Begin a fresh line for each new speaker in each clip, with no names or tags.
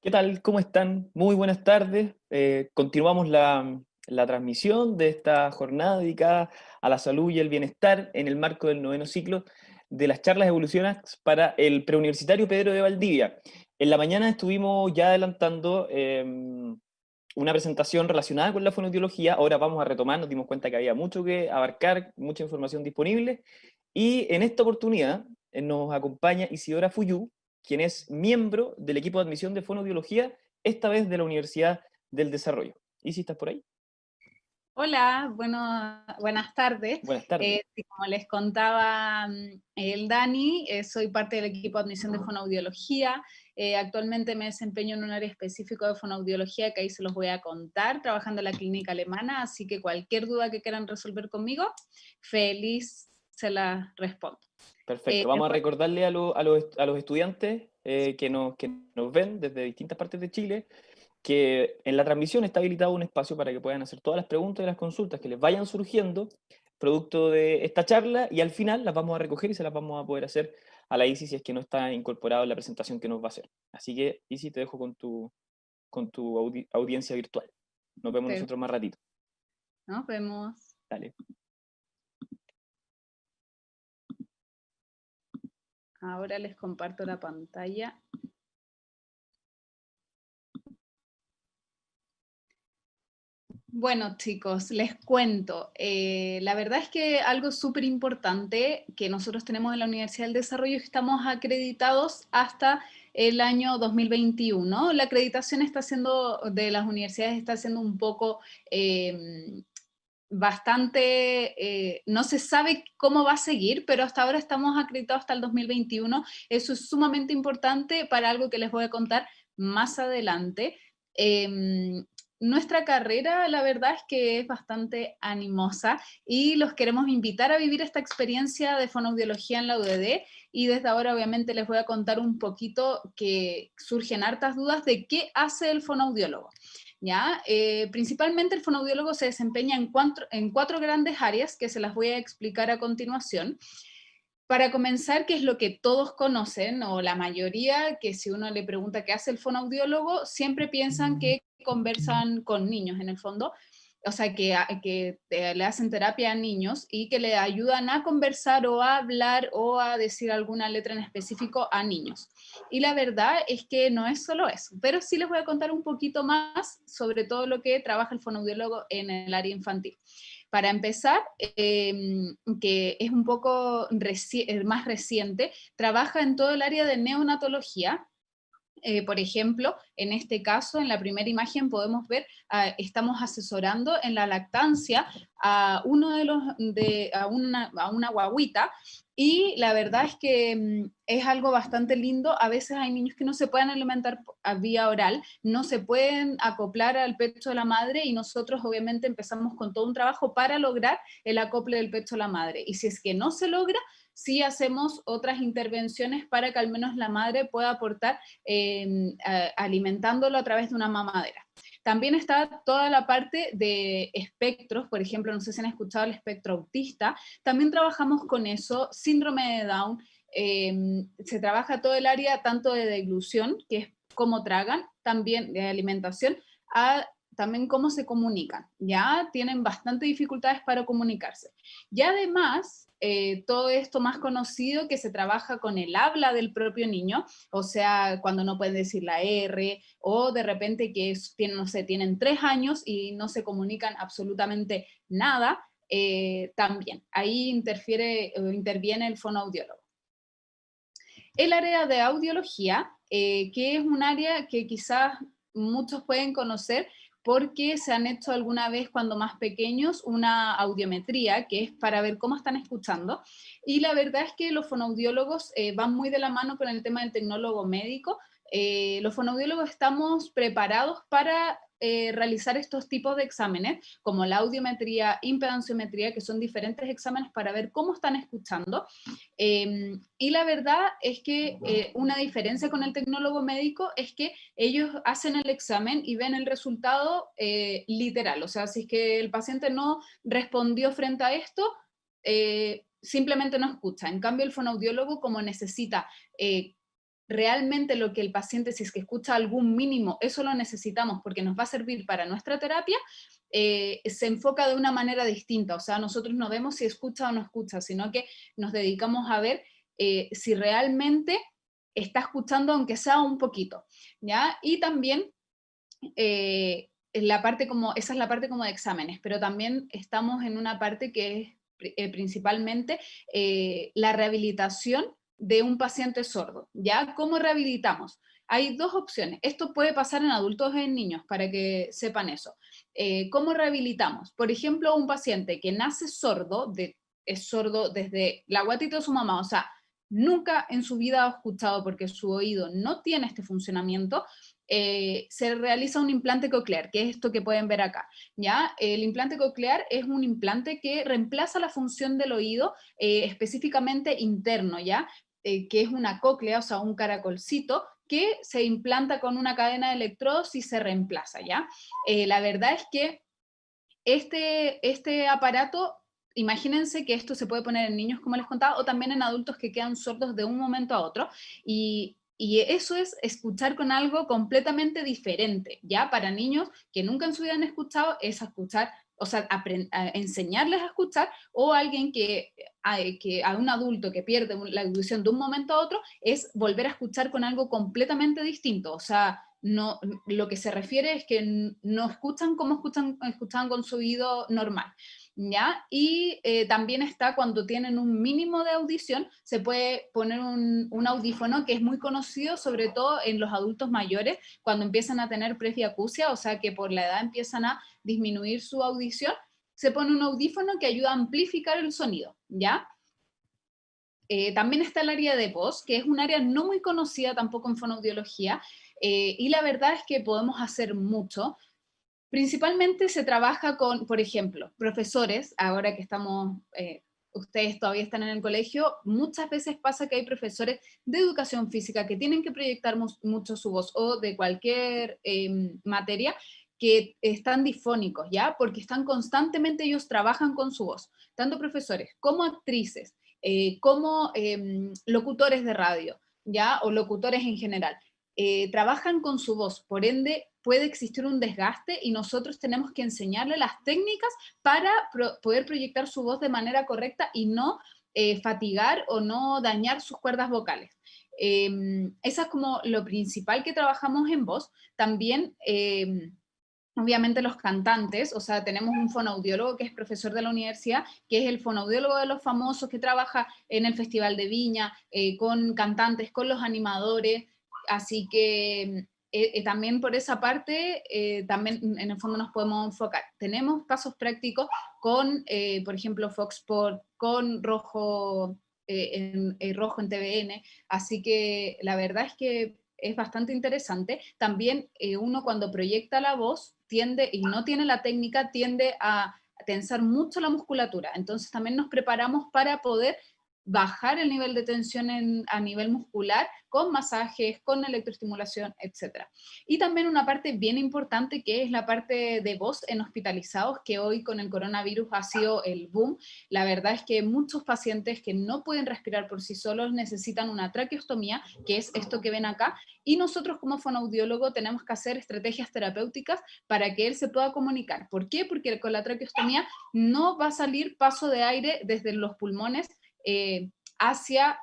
¿Qué tal? ¿Cómo están? Muy buenas tardes. Continuamos la transmisión de esta jornada dedicada a la salud y el bienestar en el marco del noveno ciclo de las charlas evolucionadas para el preuniversitario Pedro de Valdivia. En la mañana estuvimos ya adelantando una presentación relacionada con la fonoaudiología. Ahora vamos a retomar, nos dimos cuenta que había mucho que abarcar, mucha información disponible. Y en esta oportunidad nos acompaña Isidora Fuyú, quien es miembro del equipo de admisión de fonoaudiología, esta vez de la Universidad del Desarrollo. ¿Y si estás por ahí?
Hola, buenas tardes.
Buenas tardes.
Sí, como les contaba el Dani, soy parte del equipo de admisión de fonoaudiología. Actualmente me desempeño en un área específico de fonoaudiología que ahí se los voy a contar, trabajando en la clínica alemana, así que cualquier duda que quieran resolver conmigo, feliz se la respondo.
Perfecto. Vamos a
Después,
recordarle a los estudiantes que nos ven desde distintas partes de Chile que en la transmisión está habilitado un espacio para que puedan hacer todas las preguntas y las consultas que les vayan surgiendo producto de esta charla, y al final las vamos a recoger y se las vamos a poder hacer a la Isi si es que no está incorporado en la presentación que nos va a hacer. Así que, Isi, te dejo con tu audiencia virtual. Nos vemos nosotros más ratito.
nos vemos.
Dale.
Ahora les comparto la pantalla. Bueno, chicos, les cuento. La verdad es que algo súper importante que nosotros tenemos en la Universidad del Desarrollo es que estamos acreditados hasta el año 2021. La acreditación está siendo, de las universidades está siendo un poco bastante, no se sabe cómo va a seguir, pero hasta ahora estamos acreditados hasta el 2021. Eso es sumamente importante para algo que les voy a contar más adelante. Nuestra carrera, la verdad es que es bastante animosa y los queremos invitar a vivir esta experiencia de fonoaudiología en la UDD, y desde ahora obviamente les voy a contar un poquito que surgen hartas dudas de qué hace el fonoaudiólogo. ¿Ya? Principalmente el fonoaudiólogo se desempeña en cuatro grandes áreas que se las voy a explicar a continuación. Para comenzar, ¿qué es lo que todos conocen, o la mayoría, que si uno le pregunta qué hace el fonoaudiólogo, siempre piensan que conversan con niños en el fondo, o sea, que le hacen terapia a niños y que le ayudan a conversar o a hablar o a decir alguna letra en específico a niños. Y la verdad es que no es solo eso, pero sí les voy a contar un poquito más sobre todo lo que trabaja el fonoaudiólogo en el área infantil. Para empezar, que es un poco más reciente, trabaja en todo el área de neonatología. Por ejemplo, en este caso, en la primera imagen podemos ver, estamos asesorando en la lactancia a una guagüita, y la verdad es que es algo bastante lindo. A veces hay niños que no se pueden alimentar a vía oral, no se pueden acoplar al pecho de la madre, y nosotros obviamente empezamos con todo un trabajo para lograr el acople del pecho de la madre. Y si es que no se logra, sí hacemos otras intervenciones para que al menos la madre pueda aportar alimentándolo a través de una mamadera. También está toda la parte de espectros, por ejemplo, no sé si han escuchado el espectro autista, también trabajamos con eso, síndrome de Down, se trabaja todo el área tanto de deglución, que es cómo tragan, también de alimentación, también cómo se comunican, ya tienen bastante dificultades para comunicarse. Y además, todo esto más conocido, que se trabaja con el habla del propio niño, o sea, cuando no pueden decir la R, o de repente que tienen, no sé, tienen 3 años y no se comunican absolutamente nada, también ahí interviene el fonoaudiólogo. El área de audiología, que es un área que quizás muchos pueden conocer porque se han hecho alguna vez cuando más pequeños una audiometría, que es para ver cómo están escuchando. Y la verdad es que los fonoaudiólogos van muy de la mano con el tema del tecnólogo médico. Los fonoaudiólogos estamos preparados para realizar estos tipos de exámenes, como la audiometría, impedanciometría, que son diferentes exámenes para ver cómo están escuchando. Y la verdad es que una diferencia con el tecnólogo médico es que ellos hacen el examen y ven el resultado literal. O sea, si es que el paciente no respondió frente a esto, simplemente no escucha. En cambio, el fonoaudiólogo, como necesita realmente lo que el paciente, si es que escucha algún mínimo, eso lo necesitamos porque nos va a servir para nuestra terapia, se enfoca de una manera distinta. O sea, nosotros no vemos si escucha o no escucha, sino que nos dedicamos a ver si realmente está escuchando, aunque sea un poquito, ¿ya? Y también la parte como, esa es la parte como de exámenes, pero también estamos en una parte que es principalmente la rehabilitación de un paciente sordo, ¿ya? ¿Cómo rehabilitamos? Hay dos opciones. Esto puede pasar en adultos y en niños, para que sepan eso. ¿Cómo rehabilitamos? Por ejemplo, un paciente que nace sordo, es sordo desde la guatita de su mamá, o sea, nunca en su vida ha escuchado porque su oído no tiene este funcionamiento, se realiza un implante coclear, que es esto que pueden ver acá, ¿ya? El implante coclear es un implante que reemplaza la función del oído, específicamente interno, ¿ya? Que es una cóclea, o sea, un caracolcito, que se implanta con una cadena de electrodos y se reemplaza, ¿ya? La verdad es que este aparato, imagínense que esto se puede poner en niños, como les contaba, o también en adultos que quedan sordos de un momento a otro, y eso es escuchar con algo completamente diferente, ¿ya? Para niños que nunca en su vida han escuchado, es escuchar, o sea, a enseñarles a escuchar, o alguien que a un adulto que pierde la audición de un momento a otro, es volver a escuchar con algo completamente distinto, o sea, no, lo que se refiere es que no escuchan como escuchaban con su oído normal, ¿ya? Y también está cuando tienen un mínimo de audición, se puede poner un audífono que es muy conocido, sobre todo en los adultos mayores, cuando empiezan a tener presbiacusia, o sea que por la edad empiezan a disminuir su audición, se pone un audífono que ayuda a amplificar el sonido, ¿ya? También está el área de voz, que es un área no muy conocida tampoco en fonoaudiología, y la verdad es que podemos hacer mucho. Principalmente se trabaja con, por ejemplo, profesores, ahora que estamos, ustedes todavía están en el colegio, muchas veces pasa que hay profesores de educación física que tienen que proyectar mucho su voz, o de cualquier materia, que están difónicos, ¿ya? Porque están constantemente, ellos trabajan con su voz, tanto profesores como actrices, como locutores de radio, ¿ya? O locutores en general. Trabajan con su voz, por ende puede existir un desgaste y nosotros tenemos que enseñarle las técnicas para poder proyectar su voz de manera correcta y no fatigar o no dañar sus cuerdas vocales. Esa es como lo principal que trabajamos en voz. También obviamente los cantantes, o sea, tenemos un fonoaudiólogo que es profesor de la universidad, que es el fonoaudiólogo de los famosos, que trabaja en el Festival de Viña, con cantantes, con los animadores, así que también por esa parte, también en el fondo nos podemos enfocar. Tenemos casos prácticos con, por ejemplo, Fox Sport, con Rojo, Rojo en TVN, así que la verdad es que es bastante interesante. También uno cuando proyecta la voz tiende, y no tiene la técnica, tiende a tensar mucho la musculatura. Entonces también nos preparamos para poder bajar el nivel de tensión a nivel muscular con masajes, con electroestimulación, etc. Y también una parte bien importante que es la parte de voz en hospitalizados, que hoy con el coronavirus ha sido el boom. La verdad es que muchos pacientes que no pueden respirar por sí solos necesitan una traqueostomía, que es esto que ven acá, y nosotros como fonoaudiólogo tenemos que hacer estrategias terapéuticas para que él se pueda comunicar. ¿Por qué? Porque con la traqueostomía no va a salir paso de aire desde los pulmones hacia,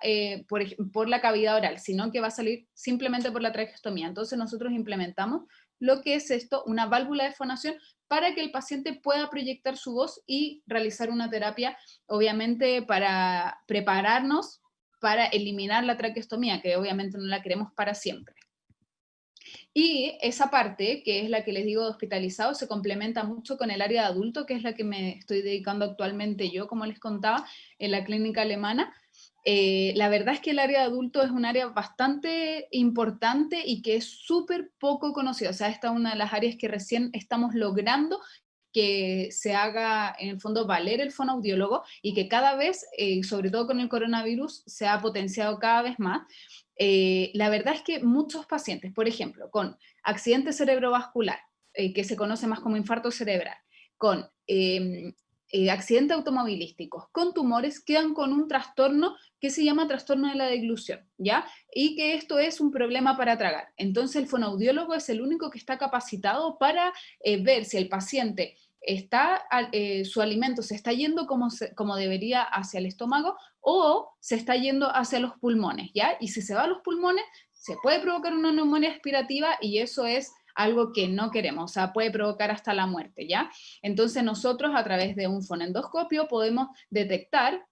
por la cavidad oral, sino que va a salir simplemente por la traqueostomía. Entonces nosotros implementamos lo que es esto, una válvula de fonación, para que el paciente pueda proyectar su voz y realizar una terapia, obviamente para prepararnos para eliminar la traqueostomía, que obviamente no la queremos para siempre. Y esa parte, que es la que les digo de hospitalizado, se complementa mucho con el área de adulto, que es la que me estoy dedicando actualmente yo, como les contaba, en la clínica alemana. La verdad es que el área de adulto es un área bastante importante y que es súper poco conocida. O sea, esta es una de las áreas que recién estamos logrando que se haga en el fondo valer el fonoaudiólogo y que cada vez, sobre todo con el coronavirus, se ha potenciado cada vez más. La verdad es que muchos pacientes, por ejemplo, con accidente cerebrovascular, que se conoce más como infarto cerebral, con accidentes automovilísticos con tumores quedan con un trastorno que se llama trastorno de la deglución, ¿ya? Y que esto es un problema para tragar. Entonces el fonoaudiólogo es el único que está capacitado para ver si el paciente su alimento se está yendo como debería hacia el estómago o se está yendo hacia los pulmones, ¿ya? Y si se va a los pulmones, se puede provocar una neumonía aspirativa y eso es algo que no queremos, o sea, puede provocar hasta la muerte, ¿ya? Entonces nosotros a través de un fonendoscopio podemos detectar,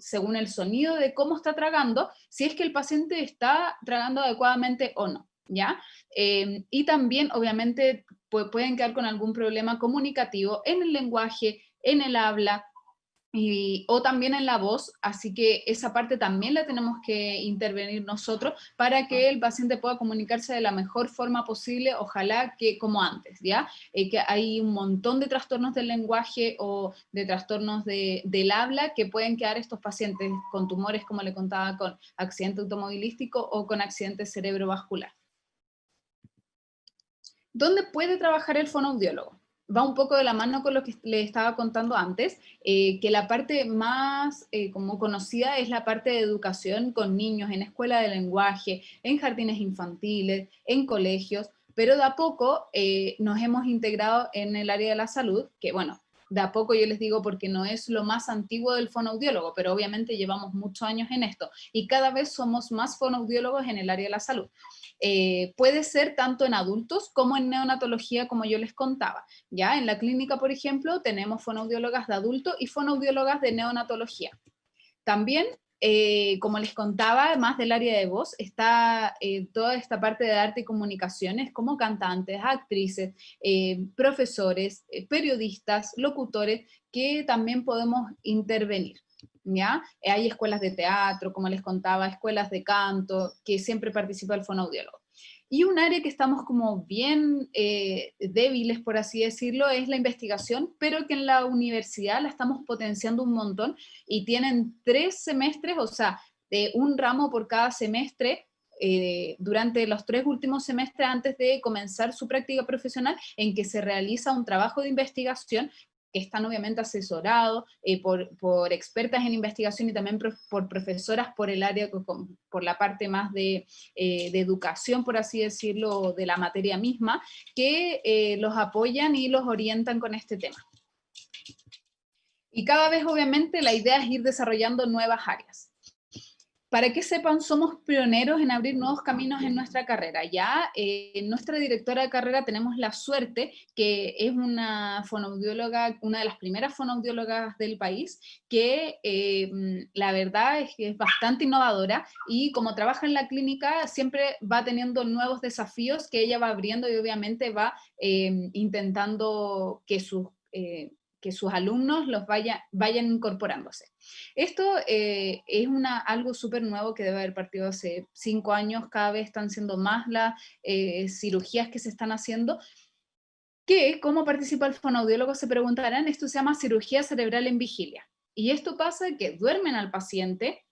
según el sonido de cómo está tragando, si es que el paciente está tragando adecuadamente o no, ¿ya? Y también, obviamente, pueden quedar con algún problema comunicativo en el lenguaje, en el habla, o también en la voz, así que esa parte también la tenemos que intervenir nosotros para que el paciente pueda comunicarse de la mejor forma posible, ojalá que como antes, ¿ya? Que hay un montón de trastornos del lenguaje o de trastornos del habla que pueden quedar estos pacientes con tumores, como le contaba, con accidente automovilístico o con accidente cerebrovascular. ¿Dónde puede trabajar el fonoaudiólogo? Va un poco de la mano con lo que les estaba contando antes, que la parte más como conocida es la parte de educación con niños en escuela de lenguaje, en jardines infantiles, en colegios, pero de a poco nos hemos integrado en el área de la salud, que bueno, de a poco yo les digo porque no es lo más antiguo del fonoaudiólogo, pero obviamente llevamos muchos años en esto y cada vez somos más fonoaudiólogos en el área de la salud. Puede ser tanto en adultos como en neonatología, como yo les contaba. Ya en la clínica, por ejemplo, tenemos fonoaudiólogas de adultos y fonoaudiólogas de neonatología. También, como les contaba, más del área de voz, está toda esta parte de arte y comunicaciones, como cantantes, actrices, profesores, periodistas, locutores, que también podemos intervenir. ¿Ya? Hay escuelas de teatro, como les contaba, escuelas de canto, que siempre participa el fonoaudiólogo. Y un área que estamos como bien débiles, por así decirlo, es la investigación, pero que en la universidad la estamos potenciando un montón y tienen 3 semestres, o sea, de un ramo por cada semestre, durante los 3 últimos semestres antes de comenzar su práctica profesional, en que se realiza un trabajo de investigación que están obviamente asesorados por expertas en investigación y también por profesoras por el área, por la parte más de educación, por así decirlo, de la materia misma, que los apoyan y los orientan con este tema. Y cada vez obviamente la idea es ir desarrollando nuevas áreas. Para que sepan, somos pioneros en abrir nuevos caminos en nuestra carrera. Ya nuestra directora de carrera tenemos la suerte que es una fonoaudióloga, una de las primeras fonoaudiólogas del país, que la verdad es que es bastante innovadora y como trabaja en la clínica siempre va teniendo nuevos desafíos que ella va abriendo y obviamente va intentando que sus alumnos los vayan incorporándose. Esto es algo súper nuevo que debe haber partido hace 5 años, cada vez están siendo más las cirugías que se están haciendo. ¿Cómo participa el fonoaudiólogo? Se preguntarán, esto se llama cirugía cerebral en vigilia. Y esto pasa que duermen al paciente,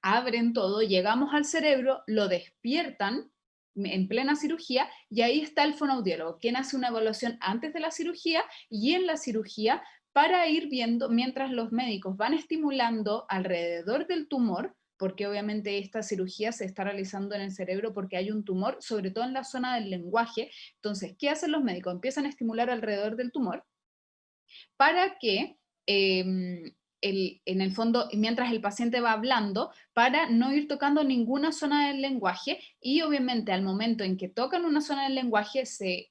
abren todo, llegamos al cerebro, lo despiertan en plena cirugía y ahí está el fonoaudiólogo, quien hace una evaluación antes de la cirugía y en la cirugía para ir viendo, mientras los médicos van estimulando alrededor del tumor, porque obviamente esta cirugía se está realizando en el cerebro porque hay un tumor, sobre todo en la zona del lenguaje. Entonces, ¿qué hacen los médicos? Empiezan a estimular alrededor del tumor para que en el fondo, mientras el paciente va hablando, para no ir tocando ninguna zona del lenguaje y obviamente al momento en que tocan una zona del lenguaje se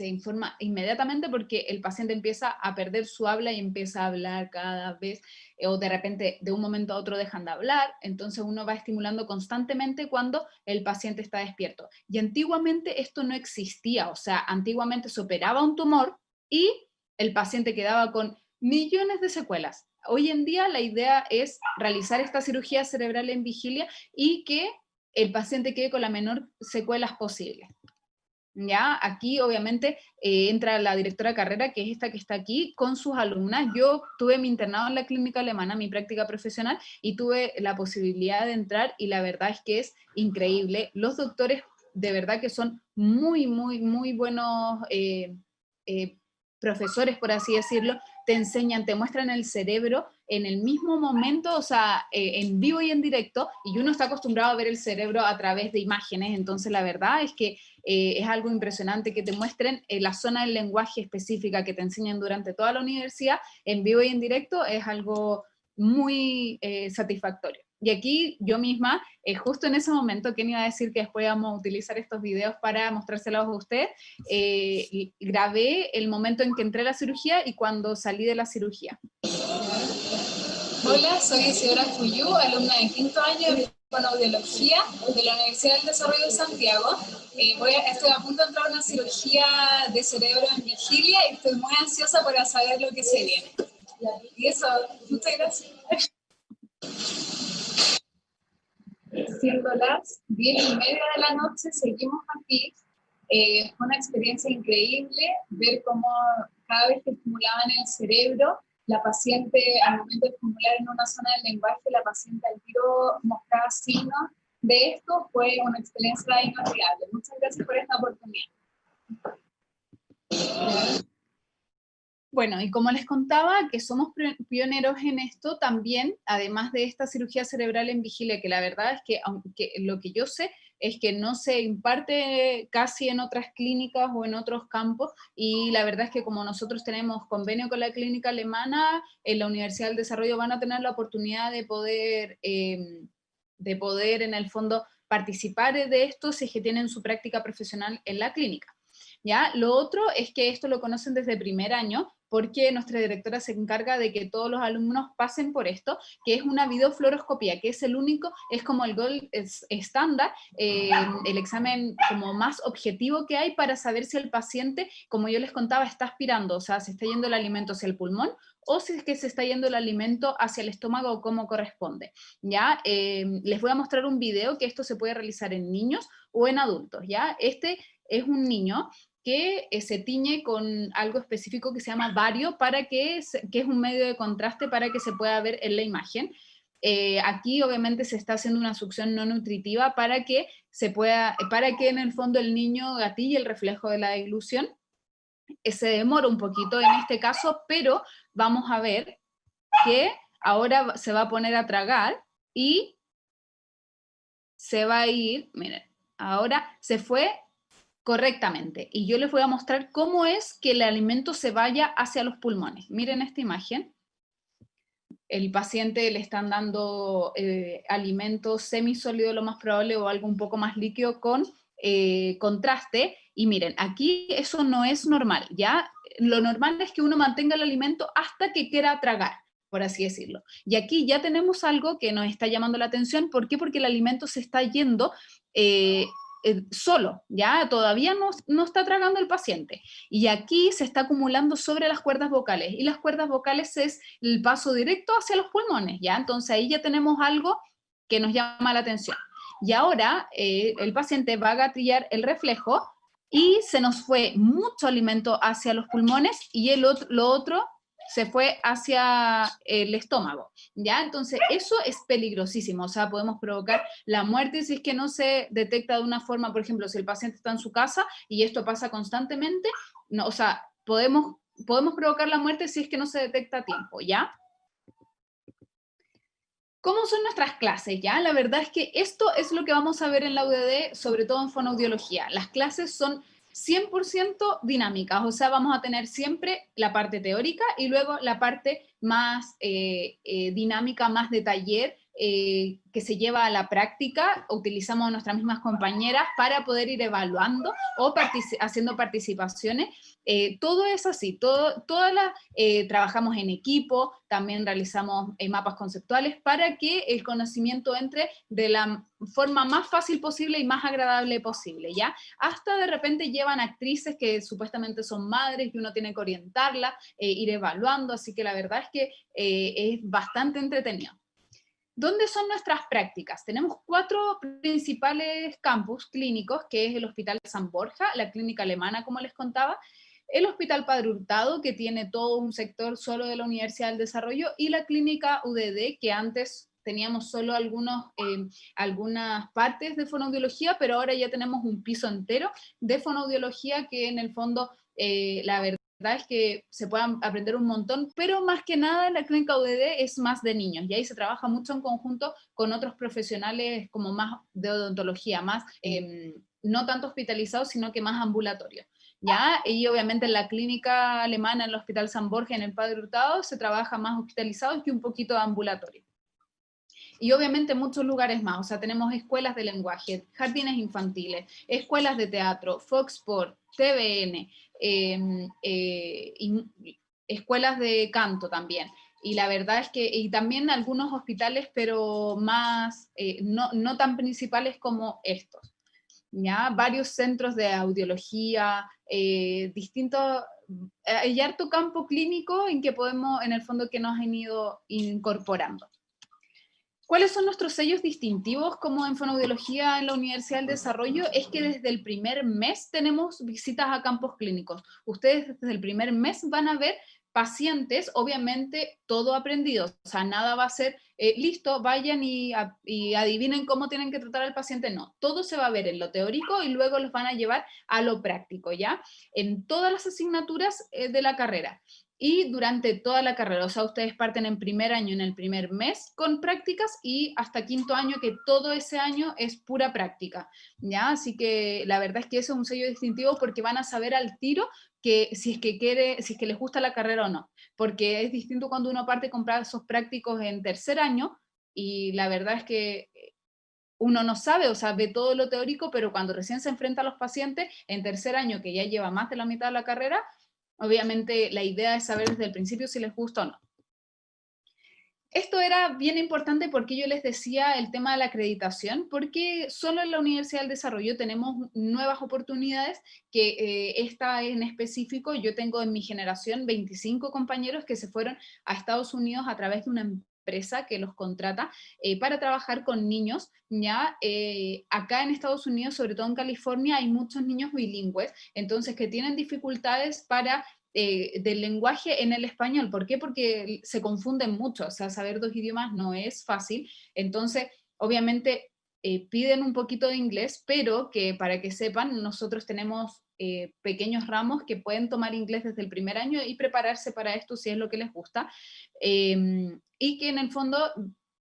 informa inmediatamente porque el paciente empieza a perder su habla y empieza a hablar cada vez o de repente de un momento a otro dejan de hablar, entonces uno va estimulando constantemente cuando el paciente está despierto. Y antiguamente esto no existía, o sea, antiguamente se operaba un tumor y el paciente quedaba con millones de secuelas. Hoy en día la idea es realizar esta cirugía cerebral en vigilia y que el paciente quede con la menor secuelas posible. Ya, aquí obviamente entra la directora de carrera, que es esta que está aquí, con sus alumnas. Yo tuve mi internado en la clínica alemana, mi práctica profesional, y tuve la posibilidad de entrar y la verdad es que es increíble. Los doctores de verdad que son muy, muy, muy buenos profesores, por así decirlo, te enseñan, te muestran el cerebro en el mismo momento, o sea, en vivo y en directo, y uno está acostumbrado a ver el cerebro a través de imágenes, entonces la verdad es que es algo impresionante que te muestren la zona del lenguaje específica que te enseñan durante toda la universidad, en vivo y en directo, es algo muy satisfactorio. Y aquí yo misma, justo en ese momento, Ken iba a decir que después vamos a utilizar estos videos para mostrárselos a usted, grabé el momento en que entré a la cirugía y cuando salí de la cirugía.
Hola, soy Isidora Fuyú, alumna de quinto año de fonoaudiología de la Universidad del Desarrollo de Santiago. Estoy a punto de entrar a una cirugía de cerebro en vigilia y estoy muy ansiosa por saber lo que se viene. Y eso, muchas gracias. Siendo las 10:30 de la noche, seguimos aquí. Fue una experiencia increíble ver cómo cada vez que estimulaban el cerebro, la paciente, al momento de estimular en una zona del lenguaje, la paciente al tiro mostraba signos de esto. Fue una experiencia inolvidable. Muchas gracias por esta oportunidad.
Bueno, y como les contaba, que somos pioneros en esto, también, además de esta cirugía cerebral en vigilia, que la verdad es que, aunque lo que yo sé, es que no se imparte casi en otras clínicas o en otros campos, y la verdad es que como nosotros tenemos convenio con la clínica alemana, en la Universidad del Desarrollo van a tener la oportunidad de poder en el fondo participar de esto si es que tienen su práctica profesional en la clínica. ¿Ya? Lo otro es que esto lo conocen desde primer año, porque nuestra directora se encarga de que todos los alumnos pasen por esto, que es una videofluoroscopía, que es el único, es como el gold estándar, el examen como más objetivo que hay para saber si el paciente, como yo les contaba, está aspirando, o sea, se está yendo el alimento hacia el pulmón, o si es que se está yendo el alimento hacia el estómago como corresponde. ¿Ya? Les voy a mostrar un video que esto se puede realizar en niños o en adultos. ¿Ya? Este es un niño que se tiñe con algo específico que se llama bario, que es un medio de contraste para que se pueda ver en la imagen. Aquí obviamente se está haciendo una succión no nutritiva para que en el fondo el niño gatille el reflejo de la deglución. Se demora un poquito en este caso, pero vamos a ver que ahora se va a poner a tragar y se va a ir, miren, ahora se fue correctamente. Y yo les voy a mostrar cómo es que el alimento se vaya hacia los pulmones. Miren esta imagen. El paciente le están dando alimento semisólido, lo más probable, o algo un poco más líquido con contraste. Y miren, aquí eso no es normal, ¿ya? Lo normal es que uno mantenga el alimento hasta que quiera tragar, por así decirlo. Y aquí ya tenemos algo que nos está llamando la atención. ¿Por qué? Porque el alimento se está yendo solo, ¿ya? Todavía no está tragando el paciente. Y aquí se está acumulando sobre las cuerdas vocales, y las cuerdas vocales es el paso directo hacia los pulmones, ¿ya? Entonces ahí ya tenemos algo que nos llama la atención. Y ahora el paciente va a gatillar el reflejo y se nos fue mucho alimento hacia los pulmones y lo otro se fue hacia el estómago, ¿ya? Entonces eso es peligrosísimo, o sea, podemos provocar la muerte si es que no se detecta de una forma. Por ejemplo, si el paciente está en su casa y esto pasa constantemente, no, o sea, podemos provocar la muerte si es que no se detecta a tiempo, ¿ya? ¿Cómo son nuestras clases? ¿Ya? La verdad es que esto es lo que vamos a ver en la UDD, sobre todo en fonoaudiología. Las clases son 100% dinámicas, o sea, vamos a tener siempre la parte teórica y luego la parte más dinámica, más de taller, que se lleva a la práctica. Utilizamos a nuestras mismas compañeras para poder ir evaluando o haciendo participaciones. Todo es así, trabajamos en equipo, también realizamos mapas conceptuales para que el conocimiento entre de la forma más fácil posible y más agradable posible, ¿ya? Hasta de repente llevan actrices que supuestamente son madres y uno tiene que orientarla, ir evaluando, así que la verdad es que es bastante entretenido. ¿Dónde son nuestras prácticas? Tenemos 4 principales campus clínicos, que es el Hospital San Borja, la clínica alemana, como les contaba, el Hospital Padre Hurtado, que tiene todo un sector solo de la Universidad del Desarrollo, y la clínica UDD, que antes teníamos solo algunas partes de fonoaudiología, pero ahora ya tenemos un piso entero de fonoaudiología que en el fondo, la verdad, es que se puedan aprender un montón, pero más que nada en la clínica UDD es más de niños, y ahí se trabaja mucho en conjunto con otros profesionales como más de odontología, más no tanto hospitalizados, sino que más ambulatorios. ¿Ya? Y obviamente en la clínica alemana, en el Hospital San Borja, en el Padre Hurtado, se trabaja más hospitalizado que un poquito de ambulatorio. Y obviamente muchos lugares más, o sea, tenemos escuelas de lenguaje, jardines infantiles, escuelas de teatro, Fox Sport, TVN, escuelas de canto también. Y la verdad es que, y también algunos hospitales, pero más, no tan principales como estos. ¿Ya? Varios centros de audiología, distintos, hay harto campo clínico en que podemos, en el fondo, que nos han ido incorporando. ¿Cuáles son nuestros sellos distintivos como en fonoaudiología en la Universidad del Desarrollo? Es que desde el primer mes tenemos visitas a campos clínicos. Ustedes desde el primer mes van a ver pacientes, obviamente todo aprendido, o sea, nada va a ser listo, vayan y adivinen cómo tienen que tratar al paciente, no, todo se va a ver en lo teórico y luego los van a llevar a lo práctico, ¿ya? En todas las asignaturas de la carrera. Y durante toda la carrera, o sea, ustedes parten en primer año, en el primer mes, con prácticas, y hasta quinto año, que todo ese año es pura práctica, ¿ya? Así que la verdad es que eso es un sello distintivo porque van a saber al tiro que si es que les gusta la carrera o no, porque es distinto cuando uno parte con esos prácticos en tercer año, y la verdad es que uno no sabe, o sea, ve todo lo teórico, pero cuando recién se enfrenta a los pacientes, en tercer año, que ya lleva más de la mitad de la carrera, obviamente la idea es saber desde el principio si les gusta o no. Esto era bien importante porque yo les decía el tema de la acreditación, porque solo en la Universidad del Desarrollo tenemos nuevas oportunidades, que esta en específico, yo tengo en mi generación 25 compañeros que se fueron a Estados Unidos a través de una empresa que los contrata para trabajar con niños, ya acá en Estados Unidos, sobre todo en California, hay muchos niños bilingües, entonces que tienen dificultades para del lenguaje en el español. ¿Por qué? Porque se confunden mucho, o sea, saber dos idiomas no es fácil, entonces obviamente piden un poquito de inglés, pero que para que sepan, nosotros tenemos pequeños ramos que pueden tomar inglés desde el primer año y prepararse para esto si es lo que les gusta, y que en el fondo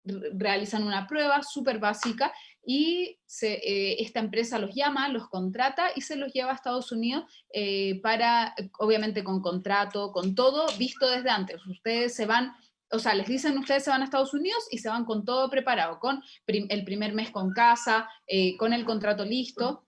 realizan una prueba súper básica y esta empresa los llama, los contrata y se los lleva a Estados Unidos para, obviamente con contrato, con todo visto desde antes. Ustedes se van, o sea, les dicen ustedes se van a Estados Unidos y se van con todo preparado, con el primer mes con casa, con el contrato listo.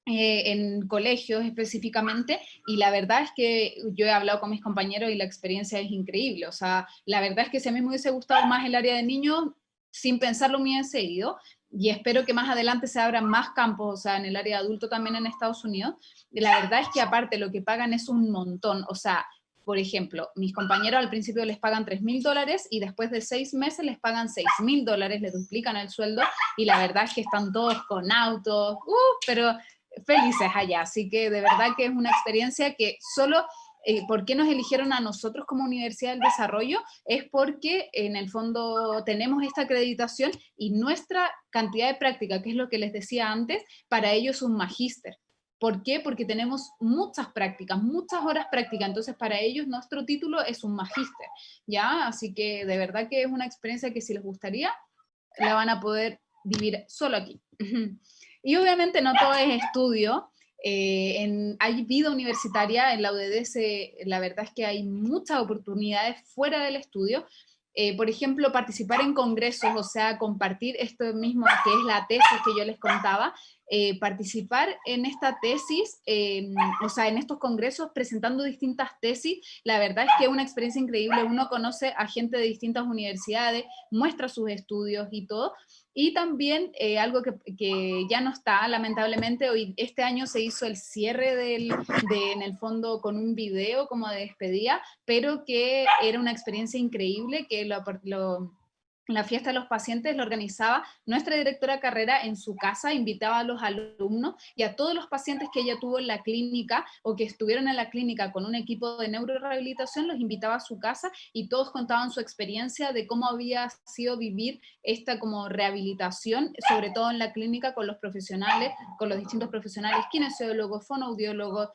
En colegios específicamente, y la verdad es que yo he hablado con mis compañeros y la experiencia es increíble, o sea, la verdad es que si a mí me hubiese gustado más el área de niños, sin pensarlo me hubiese ido, y espero que más adelante se abran más campos, o sea, en el área de adulto también en Estados Unidos, y la verdad es que aparte lo que pagan es un montón, o sea, por ejemplo, mis compañeros al principio les pagan $3.000 y después de 6 meses les pagan $6.000, les duplican el sueldo, y la verdad es que están todos con autos, pero felices allá, así que de verdad que es una experiencia que solo, ¿por qué nos eligieron a nosotros como Universidad del Desarrollo? Es porque en el fondo tenemos esta acreditación y nuestra cantidad de práctica, que es lo que les decía antes, para ellos es un magíster. ¿Por qué? Porque tenemos muchas prácticas, muchas horas prácticas, entonces para ellos nuestro título es un magíster, ¿ya? Así que de verdad que es una experiencia que si les gustaría, la van a poder vivir solo aquí. Y obviamente no todo es estudio, hay vida universitaria, en la UDD la verdad es que hay muchas oportunidades fuera del estudio, por ejemplo, participar en congresos, o sea, compartir esto mismo que es la tesis que yo les contaba, participar en esta tesis, o sea, en estos congresos presentando distintas tesis, la verdad es que es una experiencia increíble, uno conoce a gente de distintas universidades, muestra sus estudios y todo, y también algo que ya no está, lamentablemente, hoy, este año se hizo el cierre en el fondo con un video como de despedida, pero que era una experiencia increíble, que la fiesta de los pacientes la organizaba nuestra directora de carrera en su casa, invitaba a los alumnos y a todos los pacientes que ella tuvo en la clínica o que estuvieron en la clínica con un equipo de neurorehabilitación, los invitaba a su casa y todos contaban su experiencia de cómo había sido vivir esta como rehabilitación, sobre todo en la clínica con los profesionales, con los distintos profesionales, kinesiólogos, fonoaudiólogos,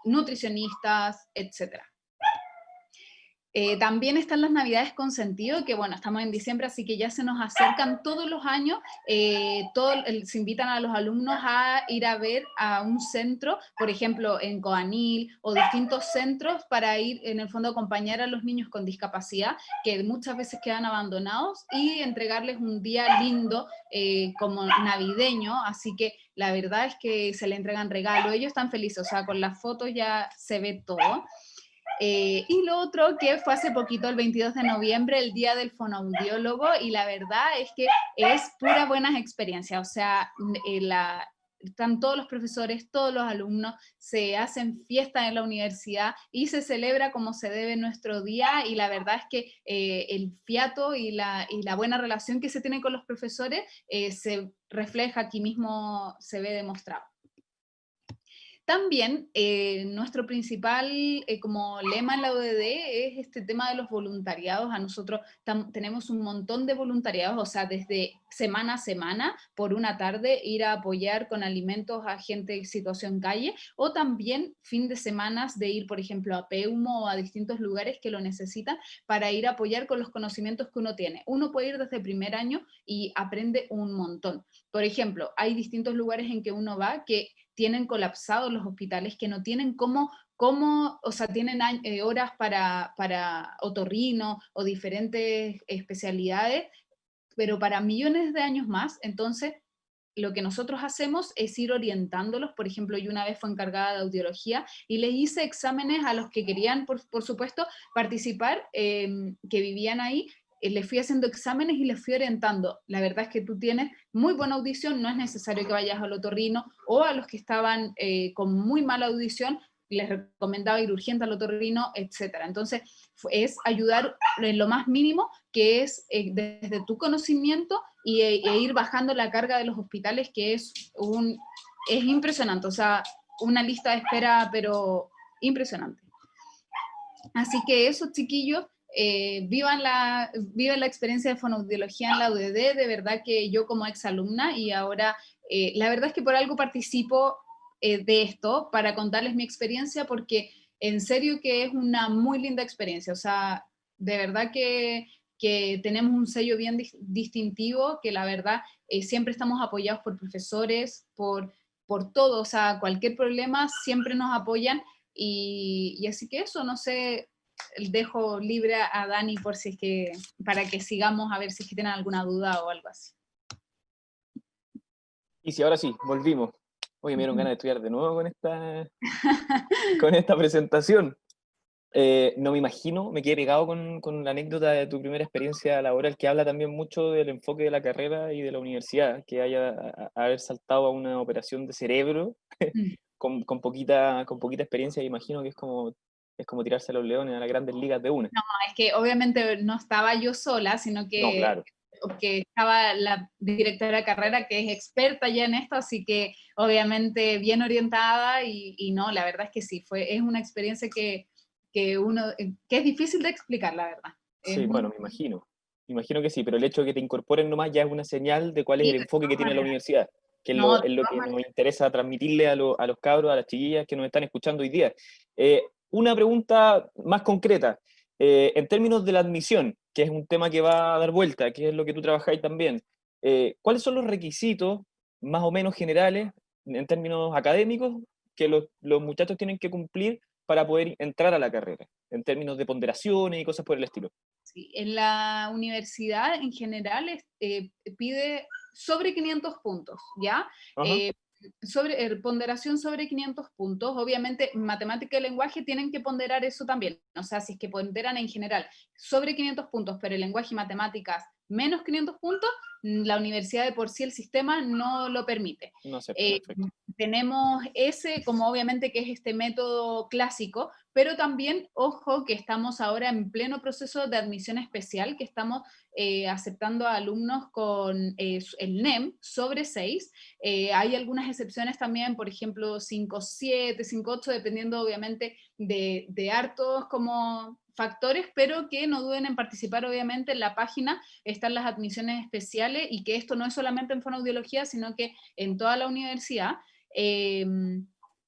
nutricionistas, etcétera. También están las Navidades con Sentido, que bueno, estamos en diciembre, así que ya se nos acercan todos los años, se invitan a los alumnos a ir a ver a un centro, por ejemplo, en Coanil, o distintos centros para ir, en el fondo, a acompañar a los niños con discapacidad, que muchas veces quedan abandonados, y entregarles un día lindo, como navideño, así que la verdad es que se le entregan regalos, ellos están felices, o sea, con las fotos ya se ve todo. Y lo otro que fue hace poquito, el 22 de noviembre, el día del fonoaudiólogo, y la verdad es que es pura buenas experiencias, o sea, están todos los profesores, todos los alumnos, se hacen fiestas en la universidad y se celebra como se debe nuestro día, y la verdad es que el fiato y la buena relación que se tiene con los profesores se refleja aquí mismo, se ve demostrado. También nuestro principal como lema en la UDD es este tema de los voluntariados. A nosotros tenemos un montón de voluntariados, o sea, desde semana a semana, por una tarde, ir a apoyar con alimentos a gente en situación calle, o también fin de semanas de ir, por ejemplo, a Peumo o a distintos lugares que lo necesitan para ir a apoyar con los conocimientos que uno tiene. Uno puede ir desde primer año y aprende un montón. Por ejemplo, hay distintos lugares en que uno va que tienen colapsados los hospitales, que no tienen cómo o sea, tienen horas para otorrino o diferentes especialidades, pero para millones de años más. Entonces, lo que nosotros hacemos es ir orientándolos. Por ejemplo, yo una vez fui encargada de audiología y les hice exámenes a los que querían, por supuesto, participar, que vivían ahí. Les fui haciendo exámenes y les fui orientando. La verdad es que tú tienes muy buena audición, no es necesario que vayas al otorrino, o a los que estaban con muy mala audición, les recomendaba ir urgente al otorrino, etc. Entonces, es ayudar en lo más mínimo, que es desde tu conocimiento e ir bajando la carga de los hospitales, que es impresionante, o sea, una lista de espera, pero impresionante. Así que eso, chiquillos, vivan la experiencia de fonoaudiología en la UDD. De verdad que yo como exalumna, y ahora la verdad es que por algo participo de esto, para contarles mi experiencia, porque en serio que es una muy linda experiencia, o sea, de verdad que tenemos un sello bien distintivo, que la verdad siempre estamos apoyados por profesores, por todo, o sea, cualquier problema siempre nos apoyan, y así que eso, no sé, dejo libre a Dani por si es que, para que sigamos a ver si es que tienen alguna duda o algo así.
Y si ahora sí, volvimos. Oye, me dieron ganas de estudiar de nuevo con esta presentación. No me imagino, me quedé pegado con la anécdota de tu primera experiencia laboral, que habla también mucho del enfoque de la carrera y de la universidad, que haber saltado a una operación de cerebro con poquita experiencia. Imagino que es como tirarse a los leones a las grandes ligas de una.
No, es que obviamente no estaba yo sola, sino que,
no, claro,
que estaba la directora de carrera, que es experta ya en esto, así que obviamente bien orientada, y no, la verdad es que sí, es una experiencia que es difícil de explicar, la verdad.
Sí, bueno, me imagino que sí, pero el hecho de que te incorporen nomás ya es una señal de cuál es
Sí,
el
de
enfoque que
todas
tiene la
maneras.
universidad, que es
No,
lo
de todas
que
maneras.
nos interesa transmitirle a los cabros, a las chiquillas que nos están escuchando hoy día. Una pregunta más concreta, en términos de la admisión, que es un tema que va a dar vuelta, que es lo que tú trabajáis también, ¿cuáles son los requisitos más o menos generales, en términos académicos, que los muchachos tienen que cumplir para poder entrar a la carrera, en términos de ponderaciones y cosas por el estilo?
Sí, en la universidad en general pide sobre 500 puntos, ¿ya?
Ajá.
Ponderación sobre 500 puntos. Obviamente, matemática y lenguaje tienen que ponderar eso también. O sea, si es que ponderan en general sobre 500 puntos, pero el lenguaje y matemáticas menos 500 puntos, la universidad de por sí, el sistema no lo permite.
No acepta, perfecto.
tenemos ese, como obviamente que es este método clásico, pero también, ojo, que estamos ahora en pleno proceso de admisión especial, que estamos aceptando a alumnos con el NEM sobre 6. Hay algunas excepciones también, por ejemplo, 5.7, 5.8, dependiendo obviamente de hartos como factores, pero que no duden en participar obviamente en la página, están las admisiones especiales, y que esto no es solamente en fonoaudiología, sino que en toda la universidad. Eh,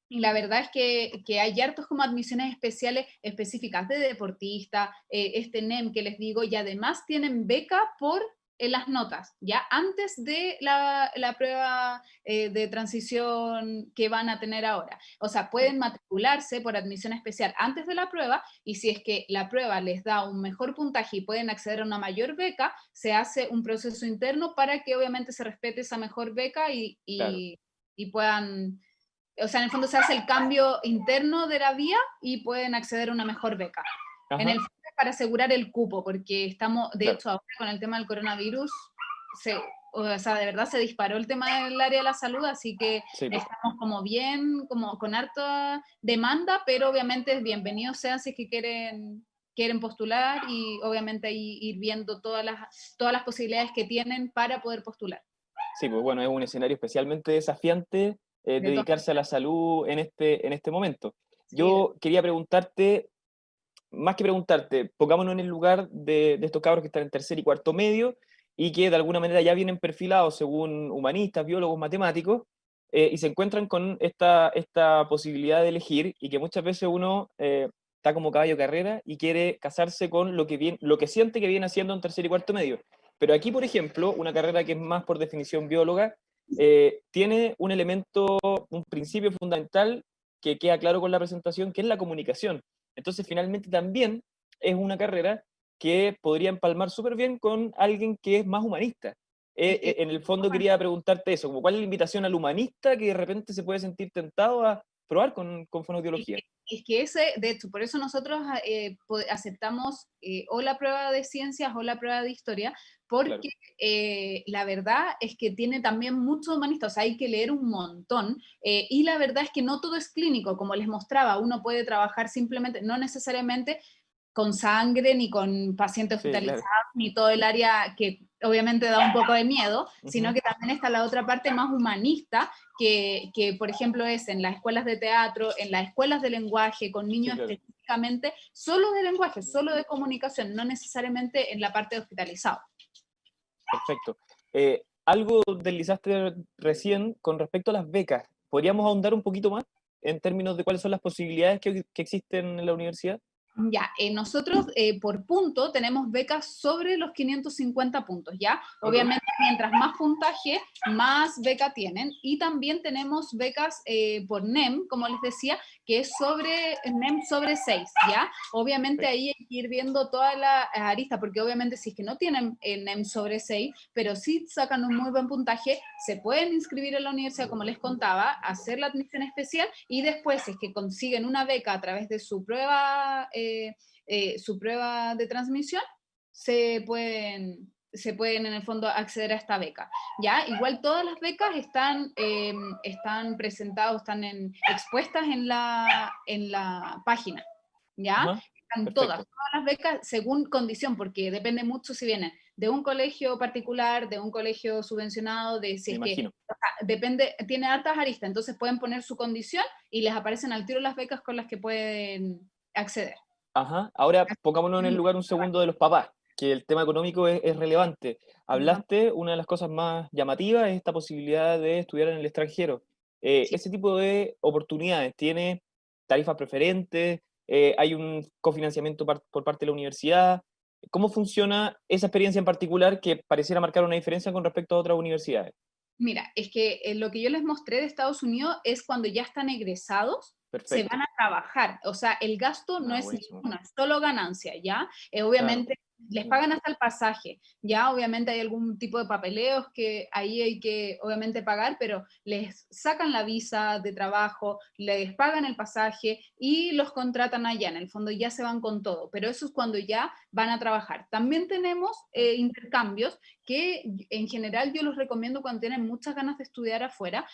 y la verdad es que hay hartos como admisiones especiales específicas de deportista, este NEM que les digo, y además tienen beca por las notas, ya antes de la prueba de transición que van a tener ahora. O sea, pueden matricularse por admisión especial antes de la prueba, y si es que la prueba les da un mejor puntaje y pueden acceder a una mayor beca, se hace un proceso interno para que obviamente se respete esa mejor beca
Claro.
y puedan, o sea, en el fondo se hace el cambio interno de la vía y pueden acceder a una mejor beca. En el
Ajá,
fondo es para asegurar el cupo, porque estamos, de
claro.
hecho, ahora con el tema del coronavirus, o sea, de verdad se disparó el tema del área de la salud, así que
Sí, pues.
estamos como bien, como con harta demanda, pero obviamente bienvenidos sean si es que quieren postular, y obviamente ahí ir viendo todas las posibilidades que tienen para poder postular.
Sí, pues bueno, es un escenario especialmente desafiante
De todas
dedicarse a la
maneras.
salud en este momento.
Sí,
Yo quería preguntarte, más que preguntarte, pongámonos en el lugar de estos cabros que están en tercer y cuarto medio y que de alguna manera ya vienen perfilados según humanistas, biólogos, matemáticos, y se encuentran con esta posibilidad de elegir, y que muchas veces uno está como caballo de carrera y quiere casarse con lo que siente que viene haciendo en tercer y cuarto medio. Pero aquí, por ejemplo, una carrera que es más por definición bióloga, tiene un elemento, un principio fundamental que queda claro con la presentación, que es la comunicación. Entonces, finalmente también es una carrera que podría empalmar súper bien con alguien que es más humanista.
es que
En el fondo quería preguntarte eso, como cuál es la invitación al humanista que de repente se puede sentir tentado a probar con fonoaudiología.
Es que ese, de hecho, por eso nosotros aceptamos o la prueba de ciencias o la prueba de historia,
Claro.
porque la verdad es que tiene también mucho humanista, o sea, hay que leer un montón, y la verdad es que no todo es clínico, como les mostraba, uno puede trabajar simplemente, no necesariamente con sangre, ni con pacientes
Sí, claro.
hospitalizados, ni todo el área que obviamente da un poco de miedo, sino
Ujú.
que también está la otra parte más humanista, que por ejemplo es en las escuelas de teatro, en las escuelas de lenguaje, con
Sí,
niños
claro.
específicamente, solo de lenguaje, solo de comunicación, no necesariamente en la parte de hospitalizado.
Perfecto. Algo deslizaste recién con respecto a las becas. ¿Podríamos ahondar un poquito más en términos de cuáles son las posibilidades que existen en la universidad?
Ya, nosotros por punto tenemos becas sobre los 550 puntos, ¿ya?
Ok.
Obviamente, mientras más puntaje, más beca tienen. Y también tenemos becas por NEM, como les decía, que es sobre NEM sobre 6, ¿ya? Obviamente
Perfecto.
ahí hay que ir viendo toda la arista, porque obviamente si es que no tienen NEM sobre 6, pero sí sacan un muy buen puntaje, se pueden inscribir en la universidad, como les contaba, hacer la admisión especial, y después, si es que consiguen una beca a través de su prueba de transmisión, se pueden en el fondo acceder a esta beca. ¿Ya? Igual todas las becas están presentadas, expuestas en la página. ¿Ya?
Ajá.
Están
Perfecto.
todas las becas según condición, porque depende mucho si vienen de un colegio particular, de un colegio subvencionado, de si
Me
es que,
imagino.
o sea, depende, tiene hartas aristas, entonces pueden poner su condición y les aparecen al tiro las becas con las que pueden acceder.
Ajá. Ahora pongámonos en el lugar un segundo de los papás, que el tema económico es relevante. Hablaste, una de las cosas más llamativas es esta posibilidad de estudiar en el extranjero.
Sí.
Ese tipo de oportunidades, ¿tiene tarifas preferentes? ¿Hay un cofinanciamiento por parte de la universidad? ¿Cómo funciona esa experiencia en particular que pareciera marcar una diferencia con respecto a otras universidades?
Mira, es que lo que yo les mostré de Estados Unidos es cuando ya están egresados, se van
Perfecto.
a trabajar. O sea, el gasto no
Ah,
es
buenísimo.
ninguno, es solo ganancia, ¿ya?
Claro.
Obviamente les pagan hasta el pasaje, ya obviamente hay algún tipo de papeleos que ahí hay que obviamente pagar, pero les sacan la visa de trabajo, les pagan el pasaje y los contratan allá, en el fondo ya se van con todo, pero eso es cuando ya van a trabajar. También tenemos intercambios que en general yo los recomiendo cuando tienen muchas ganas de estudiar afuera,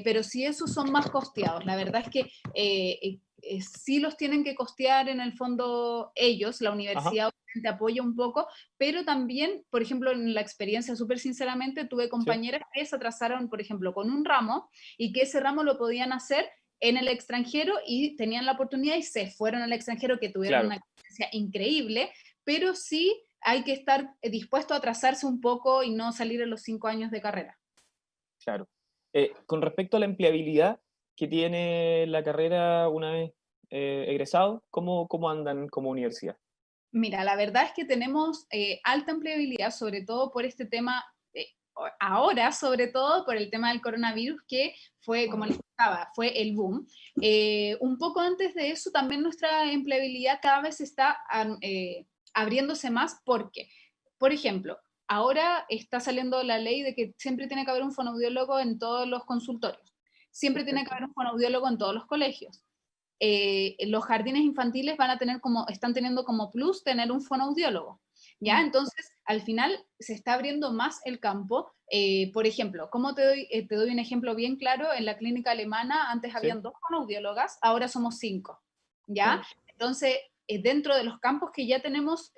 pero sí esos son más costeados, la verdad es que sí los tienen que costear en el fondo ellos, la
Ajá,
universidad te apoya un poco, pero también, por ejemplo, en la experiencia, súper sinceramente, tuve
sí,
compañeras que se atrasaron, por ejemplo, con un ramo y que ese ramo lo podían hacer en el extranjero y tenían la oportunidad y se fueron al extranjero, que tuvieron una
claro,
experiencia increíble, pero sí hay que estar dispuesto a atrasarse un poco y no salir en los 5 años de carrera.
claro. Con respecto a la empleabilidad que tiene la carrera una vez egresado, ¿cómo andan como universidad?
Mira, la verdad es que tenemos alta empleabilidad, sobre todo por este tema, ahora sobre todo por el tema del coronavirus, que fue, como les contaba, fue el boom. Un poco antes de eso, también nuestra empleabilidad cada vez está abriéndose más porque, por ejemplo, ahora está saliendo la ley de que siempre tiene que haber un fonoaudiólogo en todos los consultorios, siempre tiene que
Perfecto.
haber un fonoaudiólogo en todos los colegios. Los jardines infantiles van a tener como, están teniendo como plus tener un fonoaudiólogo, ¿ya?
Mm,
Entonces, al final se está abriendo más el campo. Por ejemplo, ¿cómo te doy un ejemplo bien claro? En la clínica alemana antes
sí,
habían 2 fonoaudiólogas, ahora somos 5, ¿ya?
claro.
Entonces, dentro de los campos que ya tenemos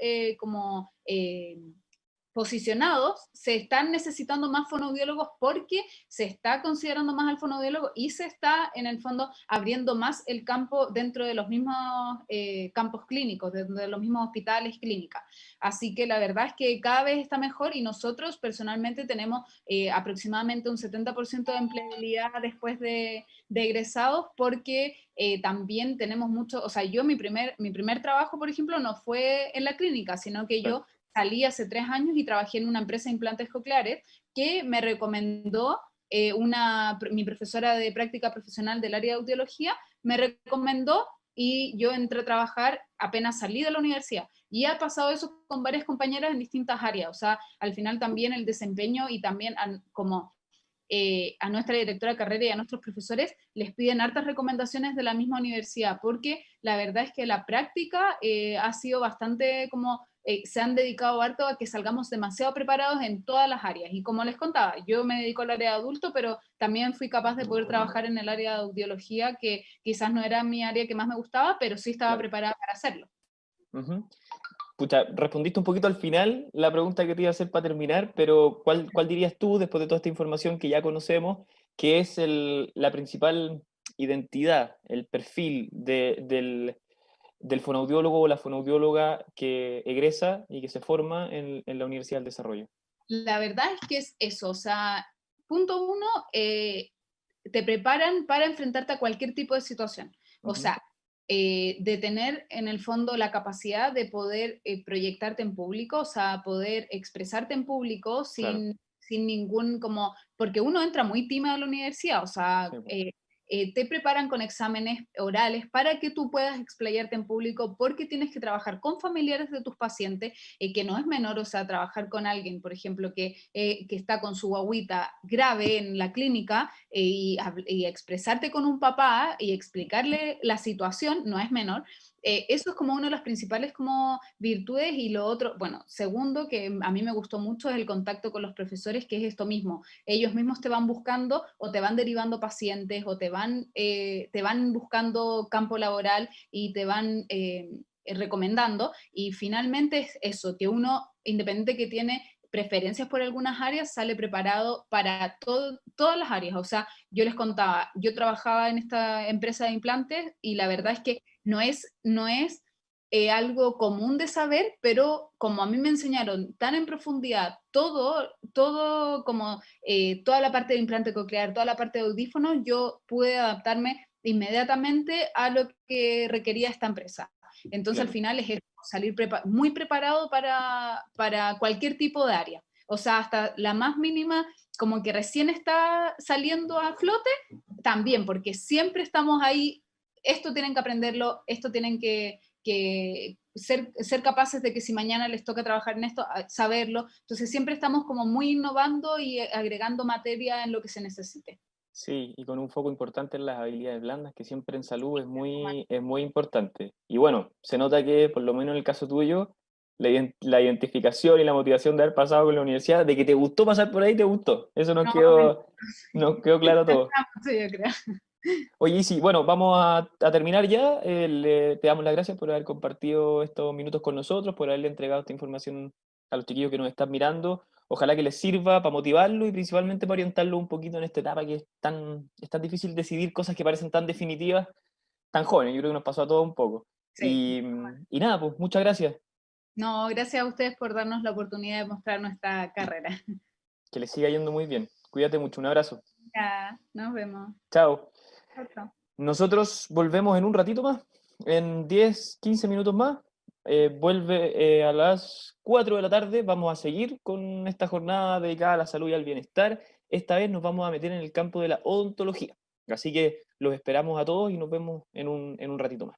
posicionados, se están necesitando más fonoaudiólogos porque se está considerando más al fonoaudiólogo y se está, en el fondo, abriendo más el campo dentro de los mismos campos clínicos, de los mismos hospitales, clínicas. Así que la verdad es que cada vez está mejor y nosotros personalmente tenemos aproximadamente un 70% de empleabilidad después de egresados porque también tenemos mucho, o sea, yo mi primer trabajo, por ejemplo, no fue en la clínica, sino que
Claro.
yo salí hace 3 años y trabajé en una empresa de implantes cocleares que me recomendó mi profesora de práctica profesional del área de audiología, me recomendó y yo entré a trabajar apenas salí de la universidad. Y ha pasado eso con varias compañeras en distintas áreas, o sea, al final también el desempeño y también como a nuestra directora de carrera y a nuestros profesores les piden hartas recomendaciones de la misma universidad, porque la verdad es que la práctica ha sido bastante como, se han dedicado harto a que salgamos demasiado preparados en todas las áreas. Y como les contaba, yo me dedico al área de adulto, pero también fui capaz de poder trabajar en el área de audiología, que quizás no era mi área que más me gustaba, pero sí estaba
Claro.
preparada para hacerlo.
Ujú. Pucha, respondiste un poquito al final la pregunta que te iba a hacer para terminar, pero ¿cuál dirías tú, después de toda esta información que ya conocemos, que es la principal identidad, el perfil del fonoaudiólogo o la fonoaudióloga que egresa y que se forma en la Universidad del Desarrollo?
La verdad es que es eso, o sea, punto uno, te preparan para enfrentarte a cualquier tipo de situación. O
Ujú,
sea, de tener en el fondo la capacidad de poder proyectarte en público, o sea, poder expresarte en público
claro,
sin ningún como, porque uno entra muy tímido a la universidad, o sea,
sí, po,
te preparan con exámenes orales para que tú puedas explayarte en público, porque tienes que trabajar con familiares de tus pacientes, que no es menor, o sea, trabajar con alguien, por ejemplo, que está con su guagüita grave en la clínica y expresarte con un papá y explicarle la situación no es menor. Eso es como una de las principales como virtudes y lo otro, bueno, segundo que a mí me gustó mucho es el contacto con los profesores, que es esto mismo. Ellos mismos te van buscando o te van derivando pacientes o te van buscando campo laboral y te van recomendando y finalmente es eso, que uno, independiente que tiene preferencias por algunas áreas, sale preparado para todas las áreas. O sea, yo les contaba, yo trabajaba en esta empresa de implantes y la verdad es que no es algo común de saber, pero como a mí me enseñaron tan en profundidad todo como toda la parte de implante coclear, toda la parte de audífonos, yo pude adaptarme inmediatamente a lo que requería esta empresa. Entonces al
claro.
final es salir muy preparado para cualquier tipo de área. O sea, hasta la más mínima, como que recién está saliendo a flote, también, porque siempre estamos ahí, esto tienen que aprenderlo, esto tienen ser capaces de que si mañana les toca trabajar en esto, saberlo. Entonces siempre estamos como muy innovando y agregando materia en lo que se necesite.
Sí, y con un foco importante en las habilidades blandas, que siempre en salud es muy importante. Y bueno, se nota que, por lo menos en el caso tuyo, la identificación y la motivación de haber pasado con la universidad, de que te gustó pasar por ahí, te gustó. Eso
No,
nos quedó claro todo.
sí, yo creo.
Oye, sí, bueno, vamos a terminar ya. Te damos las gracias por haber compartido estos minutos con nosotros, por haberle entregado esta información a los chiquillos que nos están mirando. Ojalá que les sirva para motivarlo y principalmente para orientarlo un poquito en esta etapa que es tan difícil decidir cosas que parecen tan definitivas, tan jóvenes. Yo creo que nos pasó a todos un poco.
Sí.
Y nada, pues muchas gracias.
No, gracias a ustedes por darnos la oportunidad de mostrar nuestra carrera.
Que les siga yendo muy bien. Cuídate mucho. Un abrazo.
Ya, nos vemos.
Chao.
Chao, chao.
Nosotros volvemos en un ratito más, en 10, 15 minutos más. Vuelve a las 4 de la tarde. Vamos a seguir con esta jornada dedicada a la salud y al bienestar. Esta vez nos vamos a meter en el campo de la odontología. Así que los esperamos a todos y nos vemos en un ratito más.